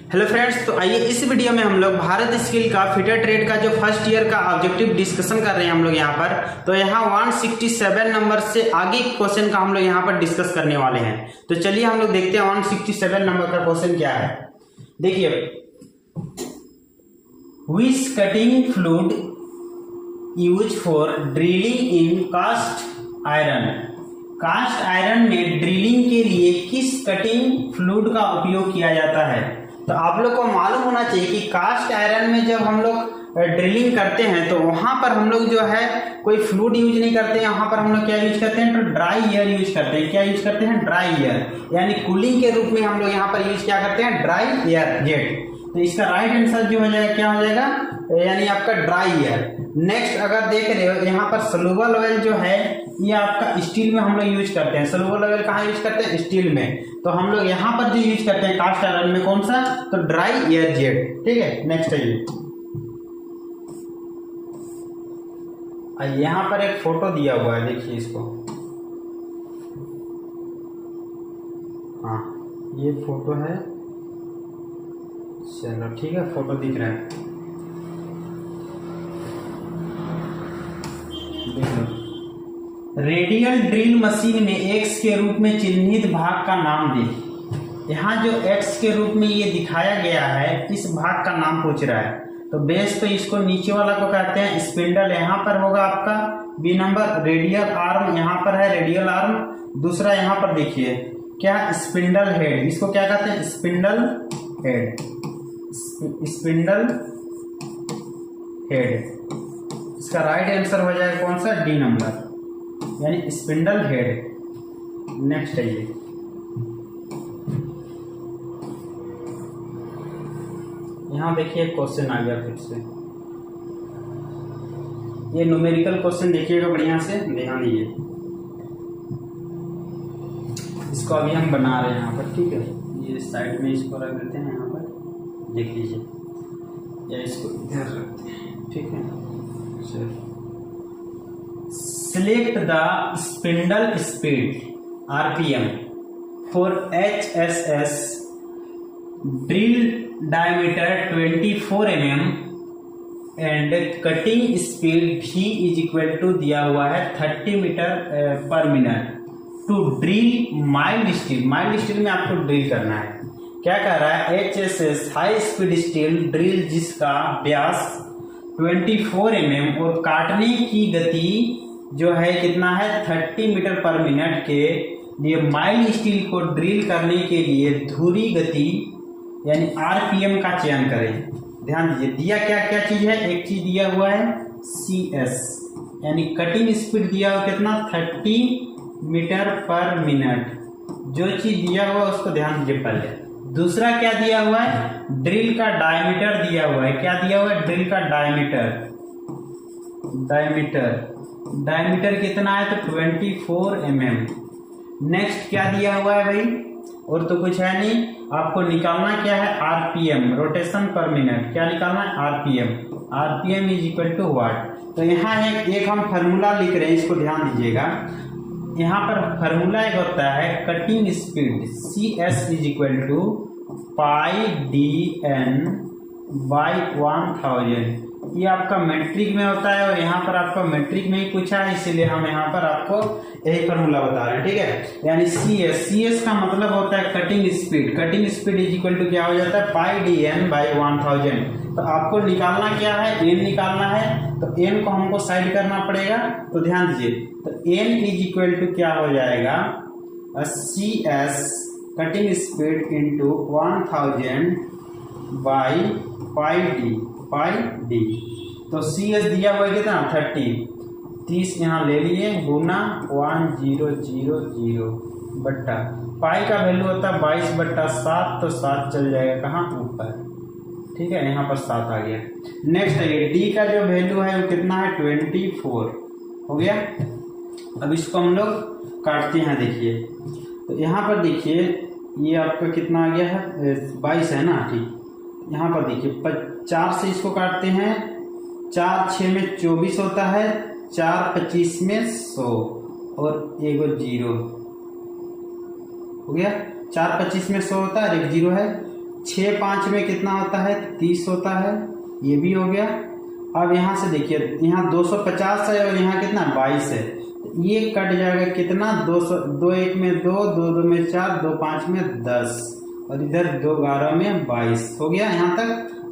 Hello friends, तो आइए इस वीडियो में हम लोग भारत स्किल का फिटर ट्रेड का जो फर्स्ट ईयर का ऑब्जेक्टिव डिस्कशन कर रहे हैं हम लोग यहाँ पर। तो यहाँ 167 नंबर से आगे क्वेश्चन का हम लोग यहाँ पर डिस्कस करने वाले हैं। तो चलिए हम लोग देखते हैं 167 नंबर का क्वेश्चन क्या है। देखिए, which cutting fluid use for drilling in cast iron. Cast iron में ड्रिलिंग के लिए किस कटिंग फ्लूइड का उपयोग किया जाता है। तो आप लोग को मालूम होना चाहिए कि कास्ट आयरन में जब हम लोग ड्रिलिंग करते हैं तो वहां पर हम लोग जो है कोई फ्लूइड यूज नहीं करते हैं। वहां पर हम लोग क्या यूज करते हैं, तो ड्राई एयर यूज करते हैं। क्या यूज करते हैं, ड्राई एयर, यानी कूलिंग के रूप में हम लोग यहाँ पर यूज क्या करते हैं, ड्राई एयर जेट। तो इसका राइट आंसर जो हो जाएगा क्या हो जाएगा, यानी आपका ड्राई एयर। नेक्स्ट अगर देख रहे हो यहाँ पर सलूबल ऑयल जो है ये आपका स्टील में हम लोग यूज करते हैं। सलूबल ऑयल कहाँ यूज करते हैं, स्टील में। तो हम लोग यहाँ पर जो यूज करते हैं कास्ट आयरन में कौन सा, तो ड्राई एयर जेट। ठीक है, नेक्स्ट है ये यहाँ पर एक फोटो दिया हुआ है, देखिए इसको। हाँ, ये फोटो है। चलो ठीक है, फोटो दिख रहा है, देखो। रेडियल ड्रिल मशीन में एक्स के रूप में चिन्हित भाग का नाम दे। यहाँ जो एक्स के रूप में ये दिखाया गया है, इस भाग का नाम पूछ रहा है। तो बेस तो इसको नीचे वाला को कहते हैं स्पिंडल। यहाँ पर होगा आपका बी नंबर रेडियल आर्म, यहाँ पर है रेडियल आर्म। दूसरा यहाँ पर देखिए क्या, स्पिंडल हेड, इसको क्या कहते हैं, स्पिंडल हेड। स्पिंडल हेड, इसका राइट आंसर हो जाएगा कौन सा, डी नंबर, यानी स्पिंडल हेड। नेक्स्ट है ये, यहां देखिए क्वेश्चन आ गया फिर से। ये न्यूमेरिकल क्वेश्चन देखिएगा बढ़िया से, ध्यान दीजिए। इसको अभी हम बना रहे हैं यहाँ पर, ठीक है। ये साइड में इसको रख देते हैं, यहाँ पर देख लीजिए, या इसको इधर रखते हैं, ठीक है। Select the spindle speed RPM for HSS drill diameter 24 mm and cutting speed V is equal to दिया हुआ है 30 meter per minute to drill mild steel. Mild steel में आपको ड्रिल करना है। क्या कह रहा है, HSS high speed steel drill जिसका व्यास 24 mm और काटने की गति जो है कितना है, 30 मीटर पर मिनट के लिए माइल्ड स्टील को ड्रिल करने के लिए धुरी गति यानी आरपीएम का चयन करें। ध्यान दीजिए, दिया क्या क्या चीज है, एक चीज दिया हुआ है CS यानी कटिंग स्पीड दिया हुआ कितना, 30 मीटर पर मिनट। जो चीज दिया हुआ उसको ध्यान दीजिए पहले। दूसरा क्या दिया हुआ है, ड्रिल का डायमीटर दिया हुआ है। क्या दिया हुआ है, ड्रिल का डायमीटर। डायमीटर कितना है, तो 24 mm। नेक्स्ट क्या दिया हुआ है भाई, और तो कुछ है नहीं, आपको निकालना क्या है, आरपीएम, रोटेशन पर मिनट। क्या निकालना है, RPM. RPM is equal to what. तो यहाँ एक हम फार्मूला लिख रहे हैं, इसको ध्यान दीजिएगा। यहाँ पर फार्मूला एक होता है cutting speed, CS is equal to pi DN by 1000। ये आपका मेट्रिक में होता है और यहाँ पर आपका मेट्रिक में ही पूछा है, इसीलिए हम यहाँ पर आपको यही फार्मूला बता रहे हैं, ठीक है। यानी CS का मतलब होता है cutting speed. Cutting speed is equal to क्या हो जाता है, पाई DN बाई 1000। तो आपको निकालना क्या है, n निकालना है। तो n को हमको साइड करना पड़ेगा, तो ध्यान दीजिए। तो n इज इक्वल टू क्या हो जाएगा, CS cutting speed into 1000 by pi D. तो CS दिया हुआ है कितना, 30 यहाँ ले लिए, गुना 1000 बट्टा पाई का वैल्यू होता है 22/7, तो 7 चल जाएगा कहाँ, ऊपर, ठीक है। यहाँ पर 7 आ गया। नेक्स्ट है ये डी का जो वैल्यू है वो कितना है, 24 हो गया। अब इसको हम लोग काटते हैं, देखिए। तो यहाँ पर देखिए ये आपका कितना आ गया है, 22 है ना, ठीक। यहाँ पर देखिए 4 से इसको काटते हैं, 4 6 में 24 होता है, 4 25 में 100 और एक 0 हो गया। 4 25 में 100 होता है, एक 0 है। 6 5 में कितना होता है, 30 होता है, ये भी हो गया। अब यहाँ से देखिए, यहाँ 250 है और यहाँ कितना 22 है, ये कट जाएगा कितना, 200, 2 1 में 2, 2 2 में 4, 2 5 में 10 और इधर 2 11 में 22 हो गया यहाँ तक।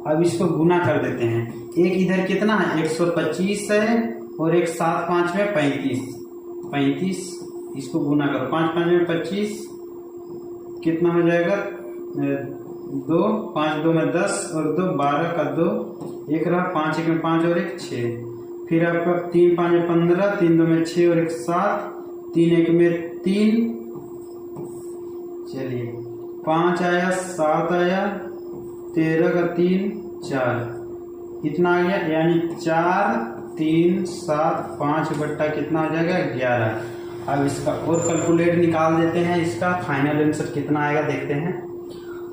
अब इसको गुना कर देते हैं, एक इधर कितना है 125 है और एक 7 5 में 35, इसको गुना करो, 5 5 में 25 कितना हो जाएगा, 2 5 2 में 10 और 2 12 का 2, एक रहा, 5 1 में 5 और 1 6, फिर आपका 3 5 में 15, 3 2 में 6 और 1 7, 3 1 में 3, चलिए 5 आया, 7 आया, 13 का 3 4, कितना आ गया, यानी 4 3 7 5 बट्टा कितना हो जाएगा 11। अब इसका और कैलकुलेट निकाल देते हैं, इसका फाइनल आंसर कितना आएगा देखते हैं।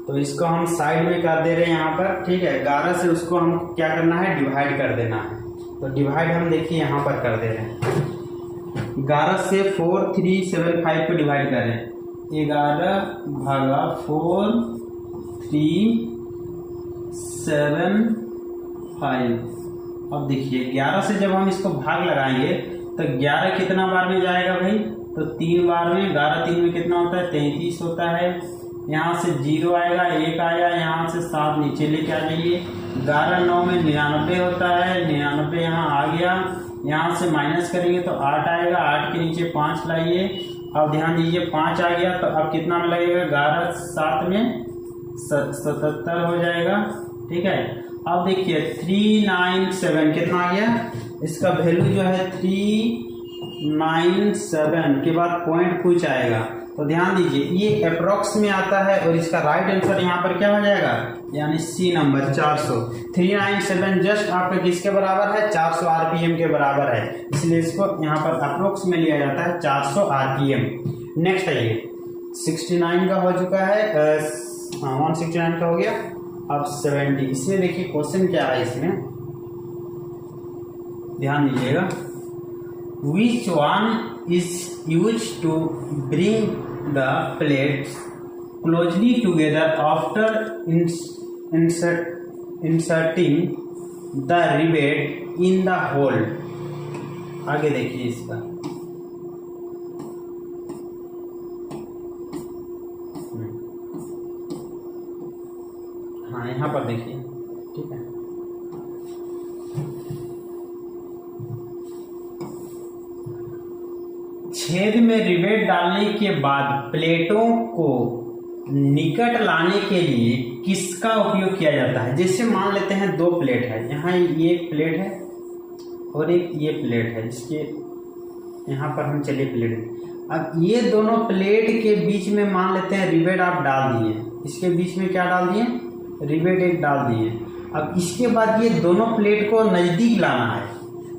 तो इसको हम साइड में कर दे रहे हैं यहाँ पर, ठीक है। 11 से उसको हम क्या करना है, डिवाइड कर देना है। तो डिवाइड हम देखिए यहाँ पर कर दे रहे हैं, 11 से 4 3 7 5 को डिवाइड कर रहे हैं, 11 भागा 4 3 7 5। अब देखिए 11 से जब हम इसको भाग लगाएंगे तो 11 कितना बार में जाएगा भाई, तो 3 बार में, 11 3 में कितना होता है 33 होता है। यहाँ से 0 आएगा, 1 आया, यहाँ से 7 नीचे लेके आ जाइए, 11 9 में 99 होता है, 99 यहाँ आ गया, यहाँ से माइनस करेंगे तो 8 आएगा, 8 के नीचे 5 लाइए। अब ध्यान दीजिए 5 आ गया, तो अब कितना में लगेगा, 11 7 में 77 हो जाएगा, ठीक है। अब देखिए 397 कितना आ गया, इसका वैल्यू जो है 397 के बाद पॉइंट कुछ आएगा, तो ध्यान दीजिए ये अप्रोक्स में आता है और इसका राइट आंसर यहाँ पर क्या हो जाएगा, यानी सी नंबर 400। 397 जस्ट आपका किसके बराबर है, 400 आरपीएम के बराबर है, इसलिए इसको यहाँ पर अप्रोक्स में लिया जाता है 400 आरपीएम। नेक्स्ट है ये 69 का हो चुका है, 169 का हो गया। अब 70, इसमें देखिए क्वेश्चन क्या है, इसमें ध्यान दीजिएगा, which one is used to bring the plates closely together after inserting the rivet in the hole। आगे देखिए इसका, हाँ यहाँ पर देखिए, ठीक है। छेद में रिवेट डालने के बाद प्लेटों को निकट लाने के लिए किसका उपयोग किया जाता है। जैसे मान लेते हैं 2 प्लेट है, यहाँ ये एक प्लेट है और एक ये प्लेट है, इसके यहाँ पर हम चलिए प्लेट, अब ये दोनों प्लेट के बीच में मान लेते हैं रिवेट आप डाल दिए, इसके बीच में क्या डाल दिए, रिवेट एक डाल दिए। अब इसके बाद ये दोनों प्लेट को नजदीक लाना है,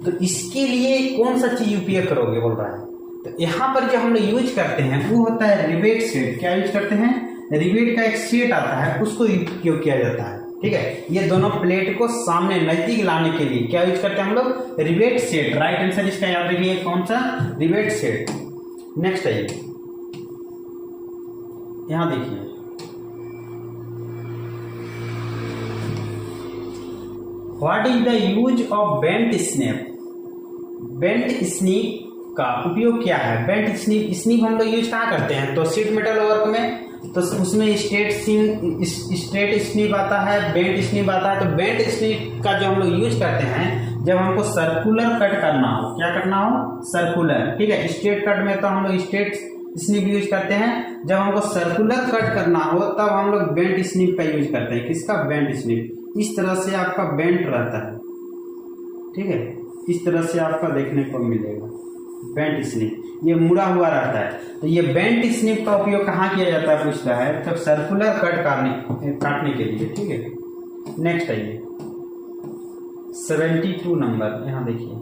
तो इसके लिए कौन सा चीज उपयोग करोगे बोल रहा है। तो यहाँ पर जो हम लोग यूज करते हैं वो होता है रिवेट सेट। क्या यूज करते हैं, रिवेट का एक सेट आता है, उसको उपयोग किया जाता है, ठीक है। ये दोनों प्लेट को सामने नजदीक लाने के लिए क्या यूज करते हैं हम लोग, रिवेट सेट। राइट आंसर इसका याद रखिए कौन सा, रिवेट सेट। नेक्स्ट है यहाँ देखिए, what is the use of bent snap. Bent snip का उपयोग क्या है। बेंट स्नीप हम लोग यूज कहाँ करते हैं, तो शीट मेटल वर्क में, तो उसमें स्ट्रेट स्नीप आता है, बेंट स्नीप आता है। तो बेंट स्नीप का जो हम लोग यूज करते हैं जब हमको सर्कुलर कट करना हो, क्या करना हो, सर्कुलर, ठीक है। स्ट्रेट कट में तो हम लोग स्ट्रेट स्नीप यूज करते हैं, जब हमको सर्कुलर कट करना हो तब हम लोग बेंट स्नीप का यूज करते हैं। किसका, बेंट स्नीप। इस तरह से आपका बेंट रहता है, ठीक है, इस तरह से आपका देखने को मिलेगा बेंट स्नीप, ये मुड़ा हुआ रहता है। तो ये बेंट स्नीप का उपयोग कहाँ किया जाता है पूछता है, तो सर्कुलर कट काटने के लिए, ठीक है। नेक्स्ट है ये 72 नंबर, यहाँ देखिए,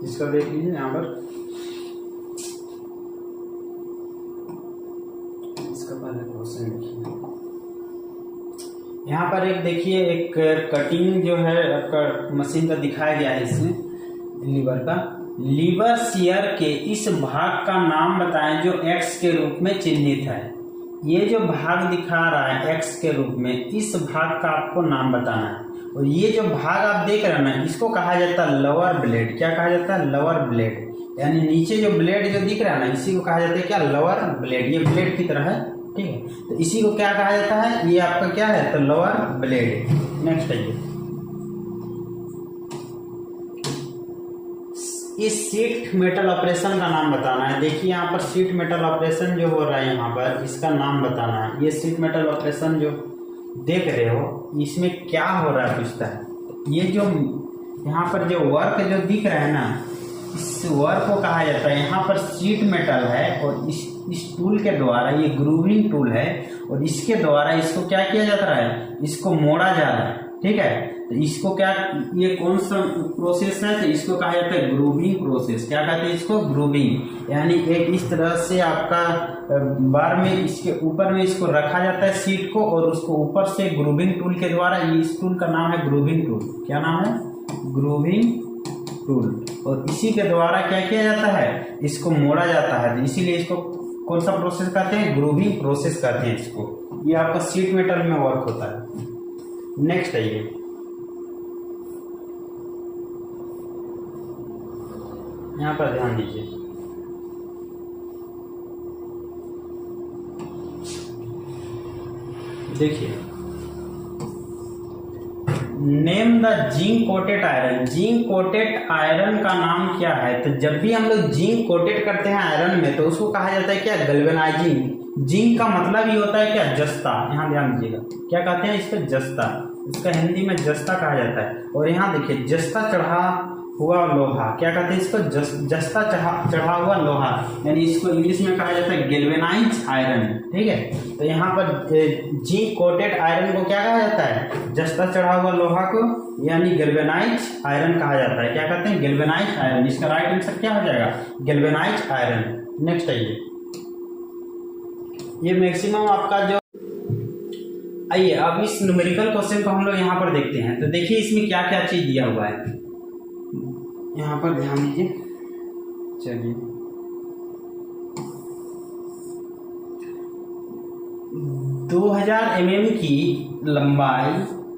इसका देख लीजिए यहाँ पर, इसका पहले क्वेश्चन देखिए। यहाँ पर एक देखिए, एक कटिंग जो है आपका मशीन का दिखाया गया है इसमें लीवर का। लीवर शियर के इस भाग का नाम बताएं जो x के रूप में चिन्हित है। ये जो भाग दिखा रहा है x के रूप में, इस भाग का आपको नाम बताना है। और ये जो भाग आप देख रहे हैं ना, इसको कहा जाता है लोअर ब्लेड। क्या कहा जाता है? Lower blade. यानी नीचे जो ब्लेड जो दिख रहा है ना, इसी को कहा जाता है क्या? Lower blade. ये ब्लेड की तरह है, ठीक है। तो इसी को क्या कहा जाता है? ये आपका क्या है? तो लोअर ब्लेड। नेक्स्ट है ये शीट मेटल ऑपरेशन का नाम बताना है। देखिए यहाँ पर शीट मेटल ऑपरेशन जो हो रहा है, यहाँ पर इसका नाम बताना है। ये शीट मेटल ऑपरेशन जो देख रहे हो, इसमें क्या हो रहा है पूछता है। ये जो यहाँ पर जो वर्क जो दिख रहा है ना, इस वर्क को कहा जाता है, यहाँ पर शीट मेटल है और इस टूल के द्वारा, ये ग्रूविंग टूल है और इसके द्वारा इसको क्या किया जाता है? इसको मोड़ा जा रहा है, ठीक है। तो इसको क्या, ये कौन सा प्रोसेस है? तो इसको कहा जाता है ग्रूविंग प्रोसेस। क्या कहते हैं इसको? ग्रूविंग। यानी एक इस तरह से आपका बार में इसके ऊपर में इसको रखा जाता है शीट को, और उसको ऊपर से ग्रूविंग टूल के द्वारा, इस टूल का नाम है ग्रूविंग टूल। क्या नाम है? Grooving tool. और इसी के द्वारा क्या किया जाता है? इसको मोड़ा जाता है। तो इसीलिए इसको कौन सा प्रोसेस कहते हैं? ग्रूविंग प्रोसेस कहते हैं इसको। ये आपका शीट मेटल में वर्क होता है। नेक्स्ट है ये यहाँ पर ध्यान दीजिए। देखिए, name the zinc coated iron. Zinc coated iron का नाम क्या है? तो जब भी हम लोग जिंक कोटेड करते हैं आयरन में, तो उसको कहा जाता है क्या? गैल्वेनाइजिंग। जिंक का मतलब ही होता है क्या? जस्ता। यहाँ ध्यान दीजिएगा, क्या कहते हैं इसको? जस्ता। इसका हिंदी में जस्ता कहा जाता है। और यहाँ देखिए, जस्ता चढ़ा हुआ लोहा, क्या कहते हैं इसको? जस्ता चढ़ा हुआ लोहा। यानी इसको इंग्लिश में कहा जाता है गैल्वेनाइज आयरन, ठीक है। तो यहाँ पर जिंक कोटेड आयरन को क्या कहा जाता है? जस्ता चढ़ा हुआ लोहा को, यानी गैल्वेनाइज आयरन कहा जाता है। क्या कहते हैं? Galvanise iron. इसका राइट आंसर क्या हो जाएगा? Galvanise iron. नेक्स्ट है ये मैक्सिमम आपका जो, आइए अब इस न्यूमेरिकल क्वेश्चन को हम लोग यहाँ पर देखते हैं। तो देखिए इसमें क्या क्या चीज दिया हुआ है, यहाँ पर ध्यान दीजिए। चलिए, 2000 mm की लंबाई,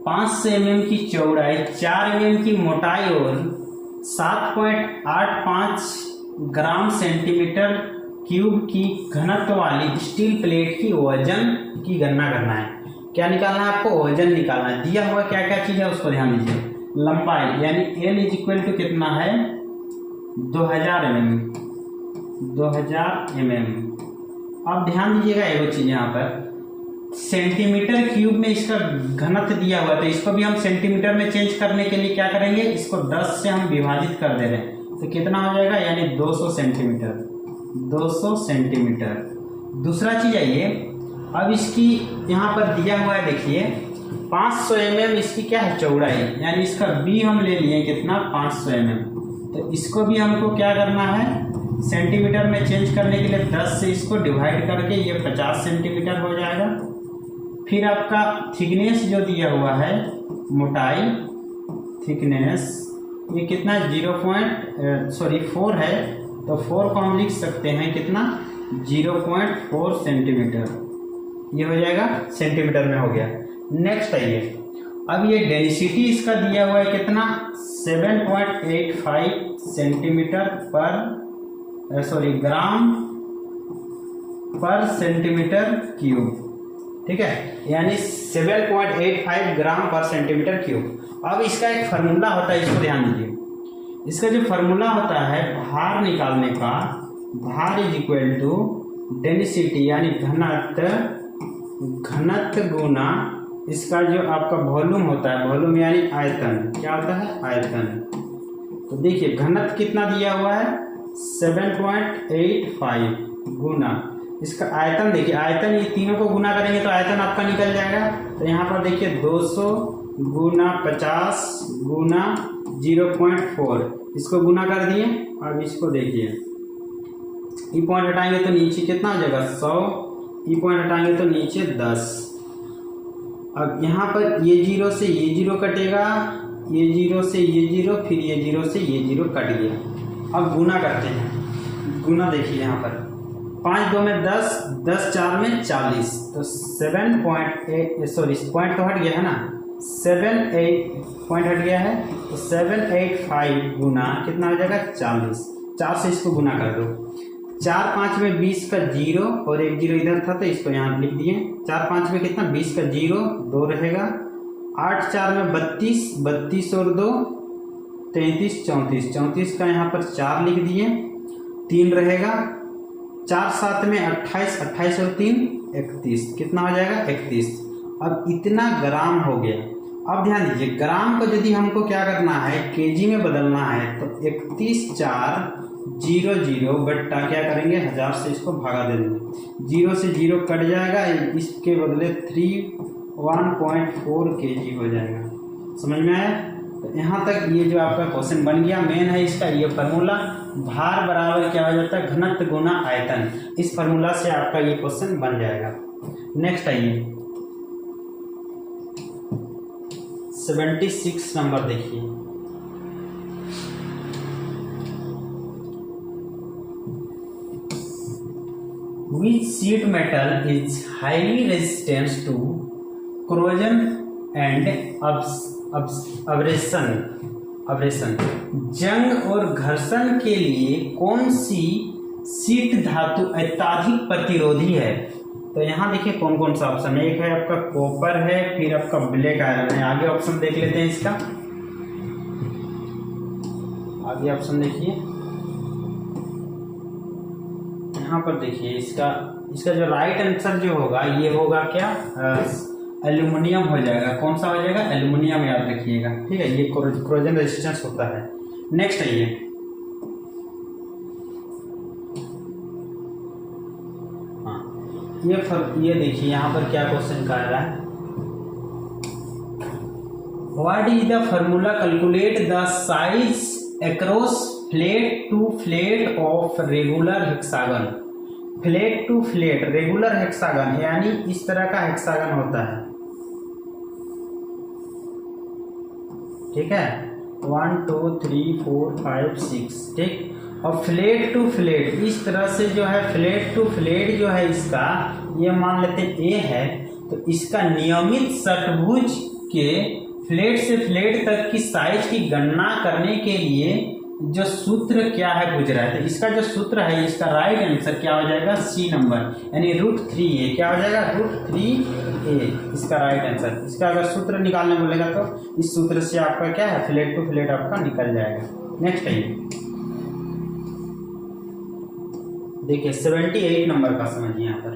500 mm की चौड़ाई, 4 mm की मोटाई और 7.85 ग्राम सेंटीमीटर क्यूब की घनत्व वाली स्टील प्लेट की वजन की गणना करना है। क्या निकालना है आपको? वजन निकालना है। दिया हुआ क्या क्या चीज है उसको ध्यान दीजिए। लंबाई यानी L इज इक्वल टू कितना है? 2000 mm। 2000 mm। अब ध्यान दीजिएगा एक चीज, यहाँ पर सेंटीमीटर क्यूब में इसका घनत्व दिया हुआ है, तो इसको भी हम सेंटीमीटर में चेंज करने के लिए क्या करेंगे? इसको 10 से हम विभाजित कर दे रहे हैं, तो कितना हो जाएगा? यानी 200 सेंटीमीटर। 200 सेंटीमीटर। दूसरा चीज है ये, अब इसकी यहाँ पर दिया हुआ है, देखिए 500 mm इसकी क्या है? चौड़ाई। यानी इसका B हम ले लिए कितना? 500 mm। तो इसको भी हमको क्या करना है? सेंटीमीटर में चेंज करने के लिए 10 से इसको डिवाइड करके ये 50 सेंटीमीटर हो जाएगा। फिर आपका थिकनेस जो दिया हुआ है, मोटाई, थिकनेस, ये कितना? 4 है, तो 4 को हम लिख सकते हैं कितना? 0.4 सेंटीमीटर। ये हो जाएगा, सेंटीमीटर में हो गया। नेक्स्ट है ये, अब ये डेंसिटी इसका दिया हुआ है कितना? 7.85 सेंटीमीटर पर ग्राम पर सेंटीमीटर क्यूब, ठीक है। यानी 7.85 ग्राम पर सेंटीमीटर क्यूब। अब इसका एक फार्मूला होता है, इसको ध्यान दीजिए। इसका जो फार्मूला होता है भार निकालने का, भार इज इक्वल टू डेंसिटी यानी घनत्व गुना इसका जो आपका वॉल्यूम होता है, वॉल्यूम यानी आयतन। क्या होता है? आयतन। तो देखिए घनत्व कितना दिया हुआ है? 7.85 गुना इसका आयतन। देखिए आयतन, ये तीनों को गुना करेंगे तो आयतन आपका निकल जाएगा। तो यहाँ पर देखिए 200 गुना 50 गुना 0.4, इसको गुना कर दिए। अब इसको देखिए, ई पॉइंट हटाएंगे तो नीचे कितना हो जाएगा? 100। ई पॉइंट हटाएंगे तो नीचे 10। अब यहाँ पर ये 0 से ये 0 कटेगा, ये 0 से ये 0, फिर ये 0 से ये 0 कट गया। अब गुना करते हैं। गुना देखिए यहाँ पर 5 2 में 10, 10 4 में 40, तो 7.8 सॉरी पॉइंट तो हट गया है ना, 7 8 पॉइंट हट गया है, तो 785 गुना कितना हो जाएगा 40। 4 से इसको गुना कर दो। 4 5 में 20 का 0 और एक 0 इधर था तो इसको यहाँ लिख दिए। 4 5 में कितना 20 का 0 2 रहेगा। 8 4 में 32, 32 और 2 33, 34, 34 का यहाँ पर 4 लिख दिए, 3 रहेगा। 4 7 में 28, 28 और 3 31, कितना हो जाएगा 31। अब इतना ग्राम हो गया। अब ध्यान दीजिए ग्राम को यदि हमको क्या करना है केजी में बदलना है तो 31,400 बट्टा क्या करेंगे 1000 से इसको भागा दे देंगे। 0 से 0 कट जाएगा, इसके बदले 1.4 केजी हो जाएगा। समझ में आया? तो यहाँ तक ये जो आपका क्वेश्चन बन गया। मेन है इसका ये फार्मूला, भार बराबर क्या हो जाता है घनत्व गुना आयतन। इस फार्मूला से आपका ये क्वेश्चन बन जाएगा। नेक्स्ट आइए 76 नंबर देखिए। Which sheet metal is highly resistant to corrosion and abrasion? जंग और घर्षण के लिए कौन सी शीट धातु अत्यधिक प्रतिरोधी है? तो यहाँ देखिए कौन कौन सा ऑप्शन है। एक है आपका कॉपर है, फिर आपका ब्लैक आयरन है। आगे ऑप्शन देख लेते हैं इसका। आगे ऑप्शन देखिए यहाँ पर देखिए इसका जो राइट आंसर जो होगा ये होगा क्या एल्यूमिनियम हो जाएगा। कौन सा हो जाएगा एल्यूमिनियम, याद रखिएगा। ठीक है, ये कोरोजन रेजिस्टेंस होता है। नेक्स्ट है ये देखिए यहाँ पर क्या क्वेश्चन कर रहा है। What is the formula calculate the size across flat to flat of regular hexagon? Flat to flat regular hexagon यानी इस तरह का हेक्सागन होता है। ठीक है, 1 2 3 4 5 6। ठीक, और फ्लैट टू फ्लैट इस तरह से जो है फ्लैट टू फ्लैट जो है इसका ये मान लेते हैं ए है, तो इसका नियमित षटभुज के फ्लैट से फ्लैट तक की साइज की गणना करने के लिए जो सूत्र क्या है पूछ रहा है। तो इसका जो सूत्र है इसका राइट आंसर क्या हो जाएगा सी नंबर, यानी √3a। क्या हो जाएगा √3a इसका राइट आंसर। इसका अगर सूत्र निकालने बोलेगा तो इस सूत्र से आपका क्या है फ्लैट टू फ्लैट आपका निकल जाएगा। नेक्स्ट है देखिए 78 नंबर का समझिए यहाँ पर।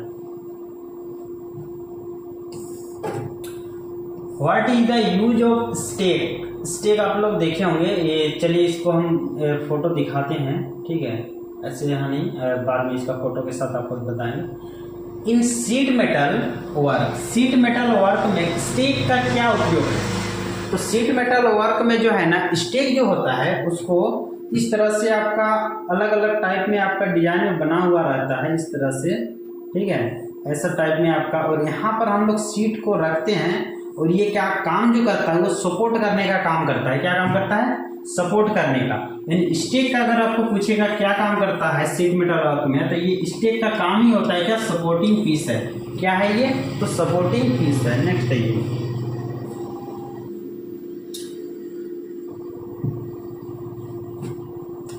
What is the use of stake? Stake आप लोग देखे होंगे ये। चलिए इसको हम फोटो दिखाते हैं। ठीक है, ऐसे यहाँ नहीं, बाद में इसका फोटो के साथ आपको बताएंगे। In sheet metal work, sheet metal work में स्टेक का क्या उपयोग है? तो शीट मेटल वर्क में जो है ना स्टेक जो होता है उसको इस तरह से आपका अलग अलग टाइप में आपका डिजाइन में बना हुआ रहता है इस तरह से। ठीक है, ऐसा टाइप में आपका, और यहाँ पर हम लोग शीट को रखते हैं और ये क्या काम जो करता है वो सपोर्ट करने का काम करता है। क्या काम करता है? सपोर्ट करने का। यानी स्टेक का अगर आपको पूछेगा क्या काम करता है शीट मेटल वर्क में, तो ये स्टेक का काम ही होता है क्या सपोर्टिंग पीस है। क्या है ये? तो सपोर्टिंग पीस है। नेक्स्ट है ये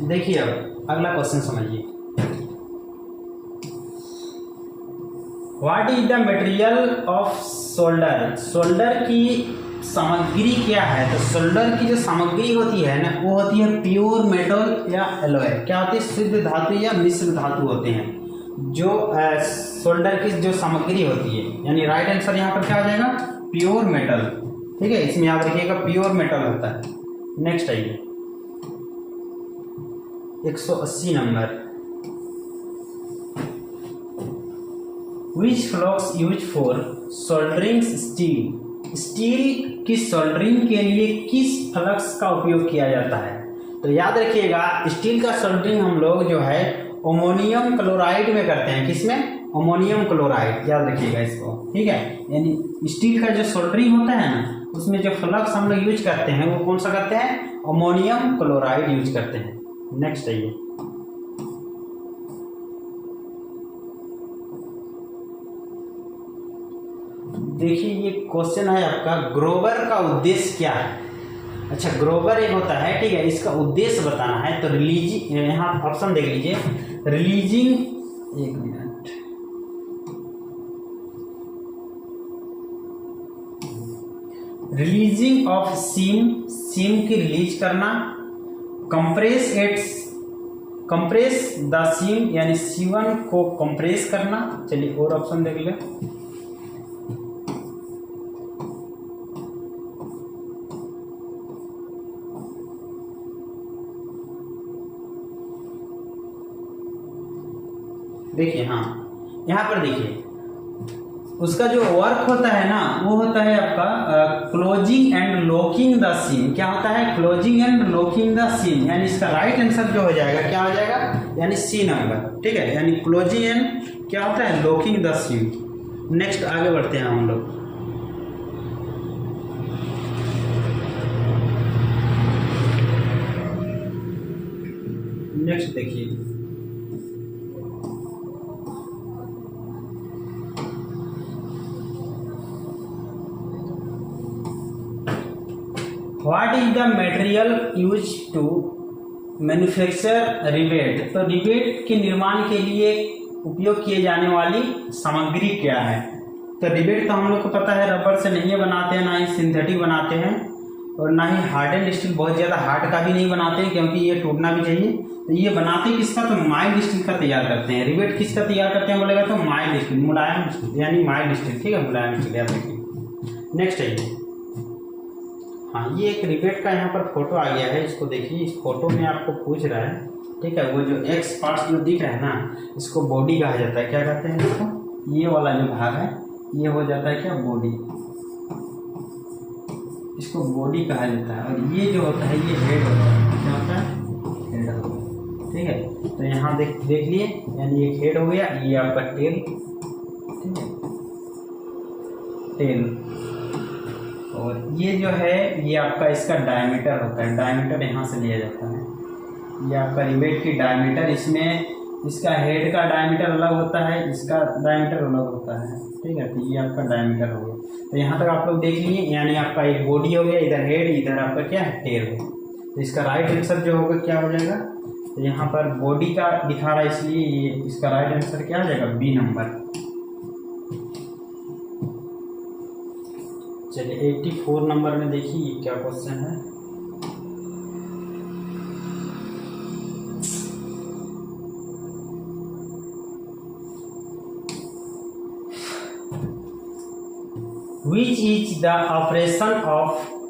देखिए, अब अगला क्वेश्चन समझिए। What is the material of solder? Solder की सामग्री क्या है? तो सोल्डर की जो सामग्री होती है ना वो होती है प्योर मेटल या एलॉय। क्या होती है? शुद्ध धातु या मिश्र धातु होते हैं जो सोल्डर की जो सामग्री होती है। यानी राइट आंसर यहाँ पर क्या हो जाएगा प्योर मेटल। ठीक है, इसमें याद रखिएगा प्योर मेटल होता है। नेक्स्ट आइए 180 number. Which flux use for soldering steel? Steel की सोल्डरिंग के लिए किस फ्लक्स का उपयोग किया जाता है? तो याद रखिएगा स्टील का सोल्डरिंग हम लोग जो है अमोनियम क्लोराइड में करते हैं। किसमें? अमोनियम क्लोराइड, याद रखिएगा इसको। ठीक है, यानी स्टील का जो सोल्डरिंग होता है ना उसमें जो फ्लक्स हम लोग यूज करते हैं वो कौन सा करते हैं? अमोनियम क्लोराइड यूज करते हैं। नेक्स्ट है ये, देखिए ये क्वेश्चन है आपका, ग्रोवर का उद्देश्य क्या है। अच्छा, ग्रोवर एक होता है, ठीक है, इसका उद्देश्य बताना है। तो रिलीजिंग, यहाँ ऑप्शन देख लीजिए, रिलीजिंग, एक मिनट, रिलीजिंग ऑफ सीम, सीम की रिलीज करना, कंप्रेस द सीम यानी सीवन को कंप्रेस करना। चलिए और ऑप्शन देख ले, देखिए, हाँ यहाँ पर देखिए, उसका जो वर्क होता है ना, वो होता है आपका क्लोजिंग एंड लॉकिंग द सीम। क्या होता है? क्लोजिंग एंड लॉकिंग द सीम, यानी इसका राइट आंसर जो हो जाएगा क्या हो जाएगा, यानी सी नंबर, ठीक है, यानी क्लोजिंग एंड क्या होता है, लॉकिंग द सीम। नेक्स्ट आगे बढ़ते हैं हम लोग। नेक्स्ट देखिए, what is the material use to manufacture rivet. तो रिवेट के निर्माण के लिए उपयोग किए जाने वाली सामग्री क्या है। तो रिवेट तो हम लोग को पता है रबर से नहीं बनाते हैं, ना ही सिंथेटिक बनाते हैं, और ना ही हार्डन स्टील, बहुत ज़्यादा हार्ड का भी नहीं बनाते हैं क्योंकि ये टूटना भी चाहिए। तो ये बनाते किसका, तो माइल्ड स्टील का तैयार करते हैं। रिवेट किसका तैयार करते हैं बोलेगा तो माइल्ड स्टील, मुलायम स्टील, यानी माइल्ड स्टील, ठीक है, मुलायम स्टील याद रखिए। नेक्स्ट है ये, हाँ ये एक रिवेट का यहाँ पर फोटो आ गया है, इसको देखिए, इस फोटो में आपको पूछ रहा है, ठीक है, वो जो एक्स पार्ट्स जो दिख रहा है ना, इसको बॉडी कहा जाता है। क्या कहते हैं इसको, ये वाला जो भाग है ये हो जाता है क्या, बॉडी, इसको बॉडी कहा जाता है। और ये जो होता है ये हेड होता है, क्या होता है, हेड होता है, ठीक है। तो यहाँ देख लिए, यानी एक हेड हो गया, ये आपका टेल, ठीक है, टेल। और ये जो है ये आपका इसका डायमीटर होता है, डायमीटर यहाँ से लिया जाता है, ये आपका रिवेट की डायमीटर, इसमें इसका हेड का डायमीटर अलग होता है, इसका डायमीटर अलग होता है, ठीक है। तो ये आपका डायमीटर हो गया। तो यहाँ तक आप लोग देख लिए, यानी आपका एक बॉडी हो गया, इधर हेड, इधर आपका क्या है, टेल हो। तो इसका राइट आंसर जो होगा क्या हो जाएगा, तो यहाँ पर बॉडी का दिखा रहा है इसलिए ये इसका राइट आंसर क्या हो जाएगा, बी नंबर। चलिए 84 नंबर में देखिए क्या क्वेश्चन है। Which is the operation of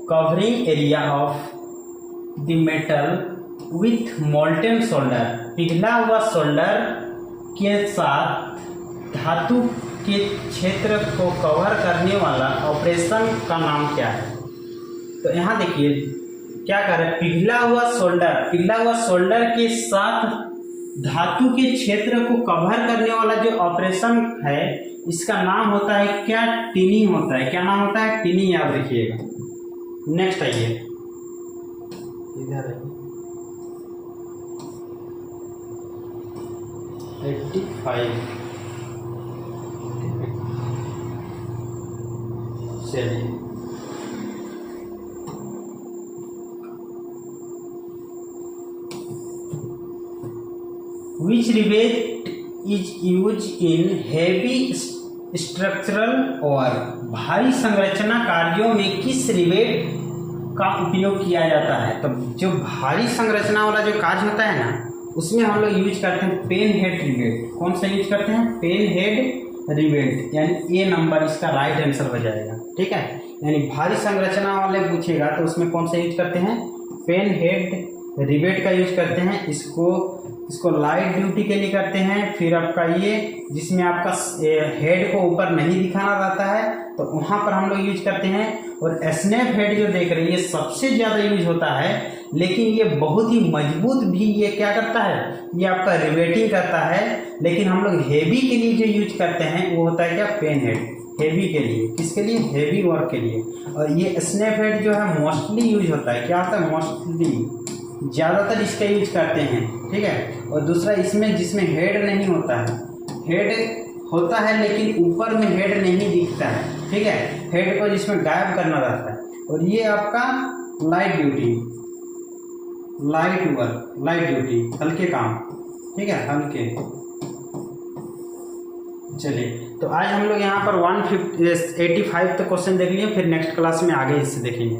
covering area of the metal with molten solder? पिघला हुआ सोल्डर के साथ धातु के क्षेत्र को कवर करने वाला ऑपरेशन का नाम क्या है। तो यहाँ देखिए क्या कर रहे हैं, पिघला हुआ सोल्डर के साथ धातु के क्षेत्र को कवर करने वाला जो ऑपरेशन है इसका नाम होता है क्या, टिनिंग होता है। क्या नाम होता है, टिनिंग, याद रखिएगा। नेक्स्ट आइए, इधर है 85। चलिए Which rivet is used in heavy structural और भारी संरचना कार्यों में किस रिवेट का उपयोग किया जाता है। तो जो भारी संरचना वाला जो कार्य होता है ना, उसमें हम लोग यूज करते हैं पेन हेड रिवेट। कौन सा यूज करते हैं, पेन हेड रिवेट, यानी ए नंबर इसका राइट आंसर हो जाएगा, ठीक है। यानी भारी संरचना वाले पूछेगा तो उसमें कौन सा यूज करते हैं, पेन हेड रिवेट का यूज करते हैं। इसको लाइट ड्यूटी के लिए करते हैं। फिर आपका ये जिसमें आपका हेड को ऊपर नहीं दिखाना रहता है तो वहाँ पर हम लोग यूज करते हैं। और स्नैप हेड जो देख रहे हैं ये सबसे ज़्यादा यूज होता है, लेकिन ये बहुत ही मजबूत भी ये क्या करता है, ये आपका रिवेटिंग करता है। लेकिन हम लोग हेवी के लिए जो यूज करते हैं वो होता है क्या, पेन हेड, हेवी के लिए। किसके लिए, हेवी वर्क के लिए। और ये स्नैप हेड जो है मोस्टली यूज होता है, क्या होता है, मोस्टली ज़्यादातर इसका यूज करते हैं, ठीक है। और दूसरा इसमें जिसमें हेड नहीं होता है, हेड होता है लेकिन ऊपर में हेड नहीं दिखता है, ठीक है, हेड को जिसमें गायब करना रहता है। और ये आपका light duty, light work, light duty, हल्के काम, ठीक है, हल्के। चलिए, तो आज हम लोग यहाँ पर 185 तक क्वेश्चन देख लिए, फिर नेक्स्ट क्लास में आगे इससे देखेंगे।